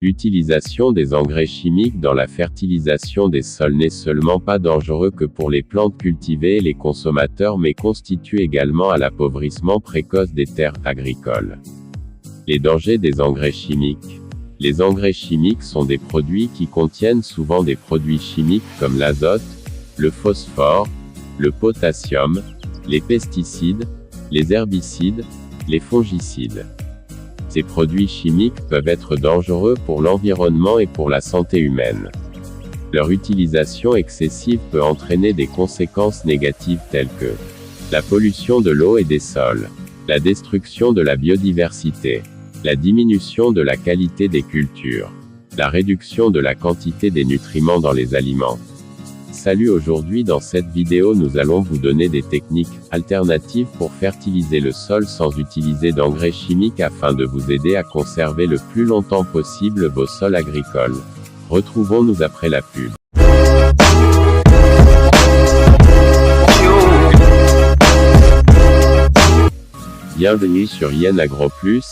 L'utilisation des engrais chimiques dans la fertilisation des sols n'est seulement pas dangereux que pour les plantes cultivées et les consommateurs mais constitue également à l'appauvrissement précoce des terres agricoles. Les dangers des engrais chimiques. Les engrais chimiques sont des produits qui contiennent souvent des produits chimiques comme l'azote, le phosphore, le potassium, les pesticides, les herbicides, les fongicides. Ces produits chimiques peuvent être dangereux pour l'environnement et pour la santé humaine. Leur utilisation excessive peut entraîner des conséquences négatives telles que la pollution de l'eau et des sols, la destruction de la biodiversité, la diminution de la qualité des cultures, la réduction de la quantité des nutriments dans les aliments. Salut, aujourd'hui dans cette vidéo nous allons vous donner des techniques alternatives pour fertiliser le sol sans utiliser d'engrais chimiques afin de vous aider à conserver le plus longtemps possible vos sols agricoles. Retrouvons-nous après la pub. Bienvenue sur Yen Agro Plus,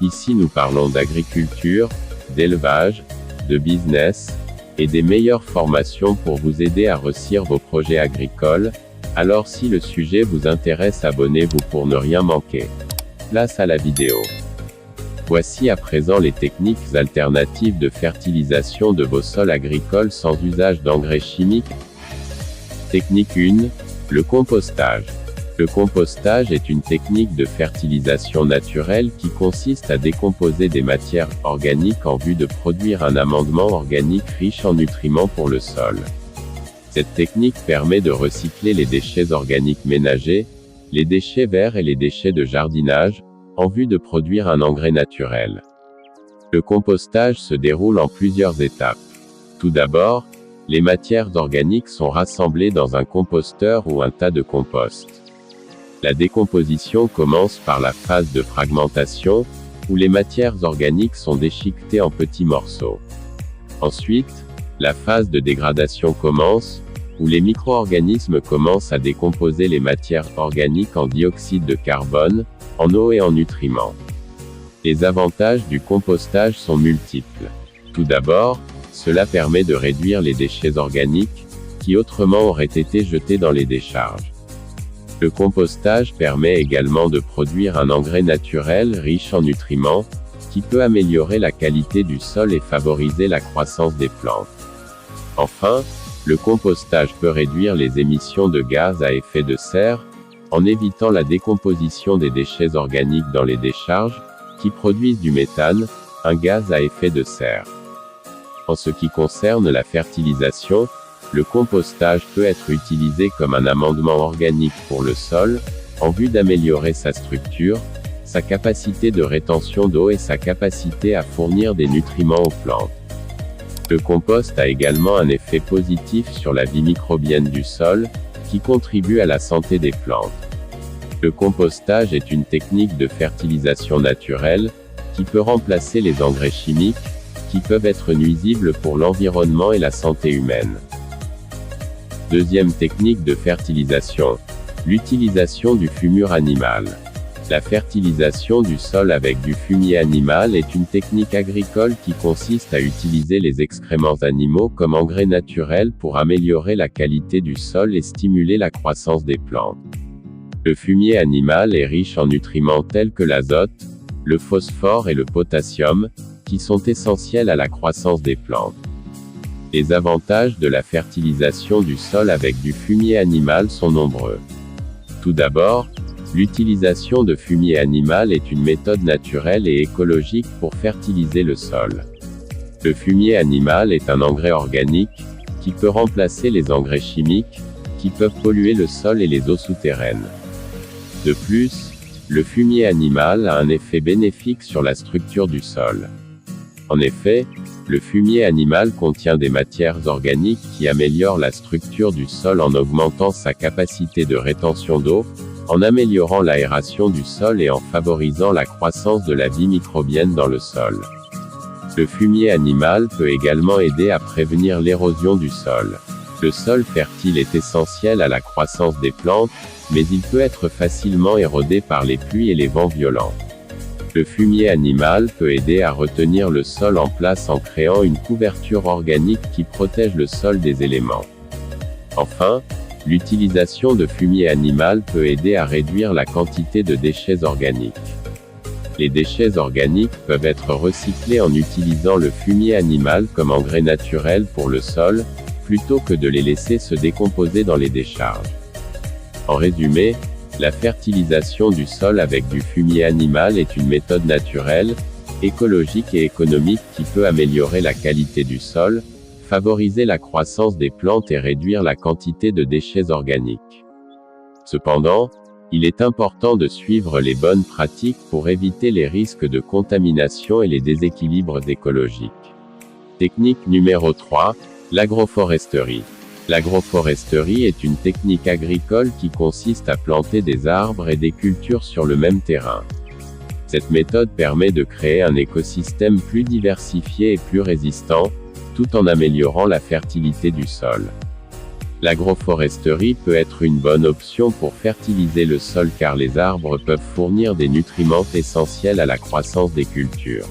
ici nous parlons d'agriculture, d'élevage, de business, et des meilleures formations pour vous aider à réussir vos projets agricoles. Alors si le sujet vous intéresse, abonnez-vous pour ne rien manquer. Place à la vidéo. Voici à présent les techniques alternatives de fertilisation de vos sols agricoles sans usage d'engrais chimiques. Technique 1. Le compostage. Le compostage est une technique de fertilisation naturelle qui consiste à décomposer des matières organiques en vue de produire un amendement organique riche en nutriments pour le sol. Cette technique permet de recycler les déchets organiques ménagers, les déchets verts et les déchets de jardinage, en vue de produire un engrais naturel. Le compostage se déroule en plusieurs étapes. Tout d'abord, les matières organiques sont rassemblées dans un composteur ou un tas de compost. La décomposition commence par la phase de fragmentation, où les matières organiques sont déchiquetées en petits morceaux. Ensuite, la phase de dégradation commence, où les micro-organismes commencent à décomposer les matières organiques en dioxyde de carbone, en eau et en nutriments. Les avantages du compostage sont multiples. Tout d'abord, cela permet de réduire les déchets organiques, qui autrement auraient été jetés dans les décharges. Le compostage permet également de produire un engrais naturel riche en nutriments, qui peut améliorer la qualité du sol et favoriser la croissance des plantes. Enfin, le compostage peut réduire les émissions de gaz à effet de serre, en évitant la décomposition des déchets organiques dans les décharges, qui produisent du méthane, un gaz à effet de serre. En ce qui concerne la fertilisation, le compostage peut être utilisé comme un amendement organique pour le sol, en vue d'améliorer sa structure, sa capacité de rétention d'eau et sa capacité à fournir des nutriments aux plantes. Le compost a également un effet positif sur la vie microbienne du sol, qui contribue à la santé des plantes. Le compostage est une technique de fertilisation naturelle, qui peut remplacer les engrais chimiques, qui peuvent être nuisibles pour l'environnement et la santé humaine. Deuxième technique de fertilisation. L'utilisation du fumure animal. La fertilisation du sol avec du fumier animal est une technique agricole qui consiste à utiliser les excréments animaux comme engrais naturel pour améliorer la qualité du sol et stimuler la croissance des plantes. Le fumier animal est riche en nutriments tels que l'azote, le phosphore et le potassium, qui sont essentiels à la croissance des plantes. Les avantages de la fertilisation du sol avec du fumier animal sont nombreux. Tout d'abord, l'utilisation de fumier animal est une méthode naturelle et écologique pour fertiliser le sol. Le fumier animal est un engrais organique, qui peut remplacer les engrais chimiques, qui peuvent polluer le sol et les eaux souterraines. De plus, le fumier animal a un effet bénéfique sur la structure du sol. En effet, le fumier animal contient des matières organiques qui améliorent la structure du sol en augmentant sa capacité de rétention d'eau, en améliorant l'aération du sol et en favorisant la croissance de la vie microbienne dans le sol. Le fumier animal peut également aider à prévenir l'érosion du sol. Le sol fertile est essentiel à la croissance des plantes, mais il peut être facilement érodé par les pluies et les vents violents. Le fumier animal peut aider à retenir le sol en place en créant une couverture organique qui protège le sol des éléments. Enfin, l'utilisation de fumier animal peut aider à réduire la quantité de déchets organiques. Les déchets organiques peuvent être recyclés en utilisant le fumier animal comme engrais naturel pour le sol, plutôt que de les laisser se décomposer dans les décharges. En résumé, la fertilisation du sol avec du fumier animal est une méthode naturelle, écologique et économique qui peut améliorer la qualité du sol, favoriser la croissance des plantes et réduire la quantité de déchets organiques. Cependant, il est important de suivre les bonnes pratiques pour éviter les risques de contamination et les déséquilibres écologiques. Technique numéro 3, l'agroforesterie. L'agroforesterie est une technique agricole qui consiste à planter des arbres et des cultures sur le même terrain. Cette méthode permet de créer un écosystème plus diversifié et plus résistant, tout en améliorant la fertilité du sol. L'agroforesterie peut être une bonne option pour fertiliser le sol car les arbres peuvent fournir des nutriments essentiels à la croissance des cultures.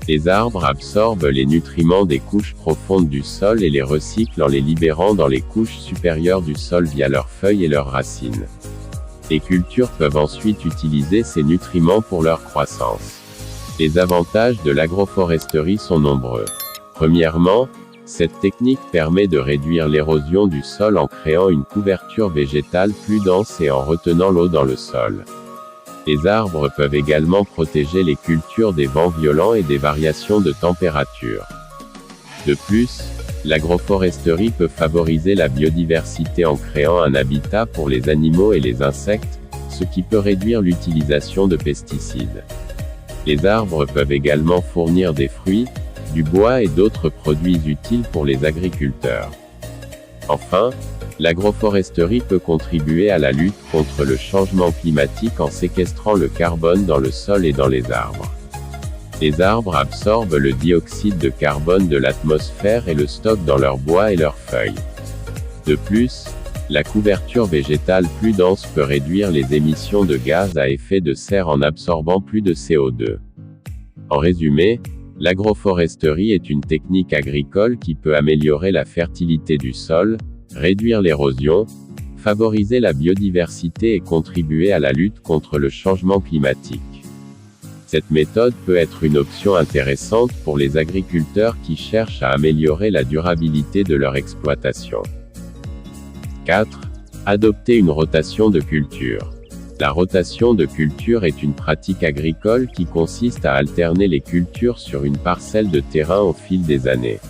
Les arbres absorbent les nutriments des couches profondes du sol et les recyclent en les libérant dans les couches supérieures du sol via leurs feuilles et leurs racines. Les cultures peuvent ensuite utiliser ces nutriments pour leur croissance. Les avantages de l'agroforesterie sont nombreux. Premièrement, cette technique permet de réduire l'érosion du sol en créant une couverture végétale plus dense et en retenant l'eau dans le sol. Les arbres peuvent également protéger les cultures des vents violents et des variations de température. De plus, l'agroforesterie peut favoriser la biodiversité en créant un habitat pour les animaux et les insectes, ce qui peut réduire l'utilisation de pesticides. Les arbres peuvent également fournir des fruits, du bois et d'autres produits utiles pour les agriculteurs. Enfin, l'agroforesterie peut contribuer à la lutte contre le changement climatique en séquestrant le carbone dans le sol et dans les arbres. Les arbres absorbent le dioxyde de carbone de l'atmosphère et le stockent dans leur bois et leurs feuilles. De plus, la couverture végétale plus dense peut réduire les émissions de gaz à effet de serre en absorbant plus de CO2. En résumé, l'agroforesterie est une technique agricole qui peut améliorer la fertilité du sol, réduire l'érosion, favoriser la biodiversité et contribuer à la lutte contre le changement climatique. Cette méthode peut être une option intéressante pour les agriculteurs qui cherchent à améliorer la durabilité de leur exploitation. 4. Adopter une rotation de culture. La rotation de culture est une pratique agricole qui consiste à alterner les cultures sur une parcelle de terrain au fil des années.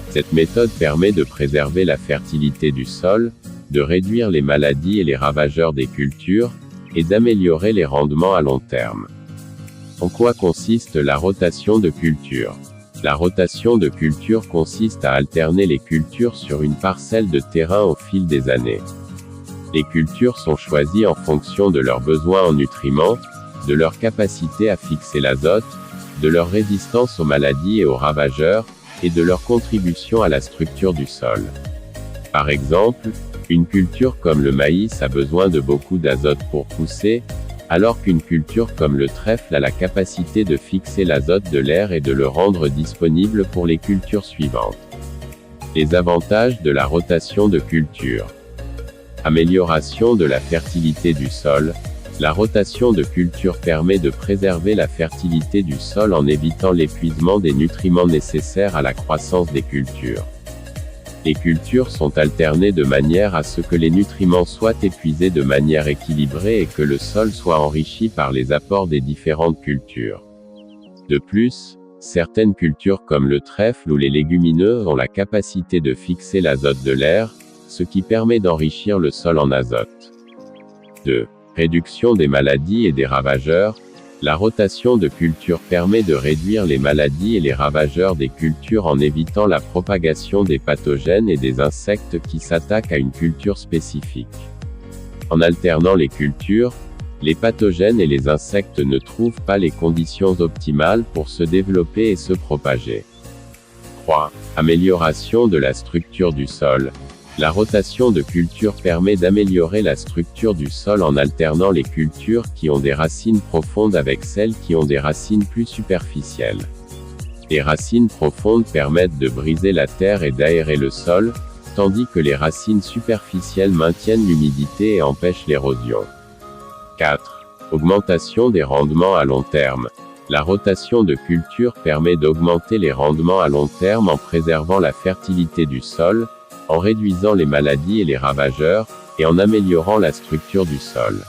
Cette méthode permet de préserver la fertilité du sol, de réduire les maladies et les ravageurs des cultures, et d'améliorer les rendements à long terme. En quoi consiste la rotation de culture? La rotation de culture consiste à alterner les cultures sur une parcelle de terrain au fil des années. Les cultures sont choisies en fonction de leurs besoins en nutriments, de leur capacité à fixer l'azote, de leur résistance aux maladies et aux ravageurs, et de leur contribution à la structure du sol. Par exemple, une culture comme le maïs a besoin de beaucoup d'azote pour pousser, alors qu'une culture comme le trèfle a la capacité de fixer l'azote de l'air et de le rendre disponible pour les cultures suivantes. Les avantages de la rotation de culture. Amélioration de la fertilité du sol. La rotation de culture permet de préserver la fertilité du sol en évitant l'épuisement des nutriments nécessaires à la croissance des cultures. Les cultures sont alternées de manière à ce que les nutriments soient épuisés de manière équilibrée et que le sol soit enrichi par les apports des différentes cultures. De plus, certaines cultures comme le trèfle ou les légumineuses ont la capacité de fixer l'azote de l'air, ce qui permet d'enrichir le sol en azote. 2. Réduction des maladies et des ravageurs. La rotation de culture permet de réduire les maladies et les ravageurs des cultures en évitant la propagation des pathogènes et des insectes qui s'attaquent à une culture spécifique. En alternant les cultures, les pathogènes et les insectes ne trouvent pas les conditions optimales pour se développer et se propager. 3. Amélioration de la structure du sol. La rotation de culture permet d'améliorer la structure du sol en alternant les cultures qui ont des racines profondes avec celles qui ont des racines plus superficielles. Les racines profondes permettent de briser la terre et d'aérer le sol, tandis que les racines superficielles maintiennent l'humidité et empêchent l'érosion. 4. Augmentation des rendements à long terme. La rotation de culture permet d'augmenter les rendements à long terme en préservant la fertilité du sol, en réduisant les maladies et les ravageurs, et en améliorant la structure du sol.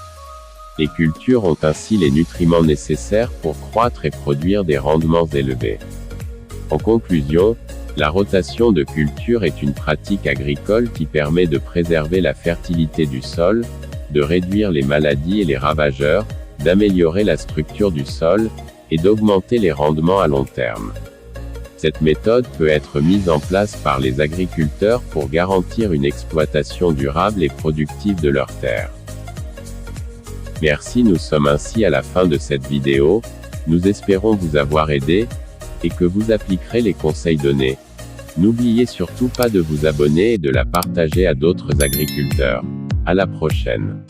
Les cultures ont ainsi les nutriments nécessaires pour croître et produire des rendements élevés. En conclusion, la rotation de culture est une pratique agricole qui permet de préserver la fertilité du sol, de réduire les maladies et les ravageurs, d'améliorer la structure du sol, et d'augmenter les rendements à long terme. Cette méthode peut être mise en place par les agriculteurs pour garantir une exploitation durable et productive de leurs terres. Merci, nous sommes ainsi à la fin de cette vidéo, nous espérons vous avoir aidé, et que vous appliquerez les conseils donnés. N'oubliez surtout pas de vous abonner et de la partager à d'autres agriculteurs. À la prochaine.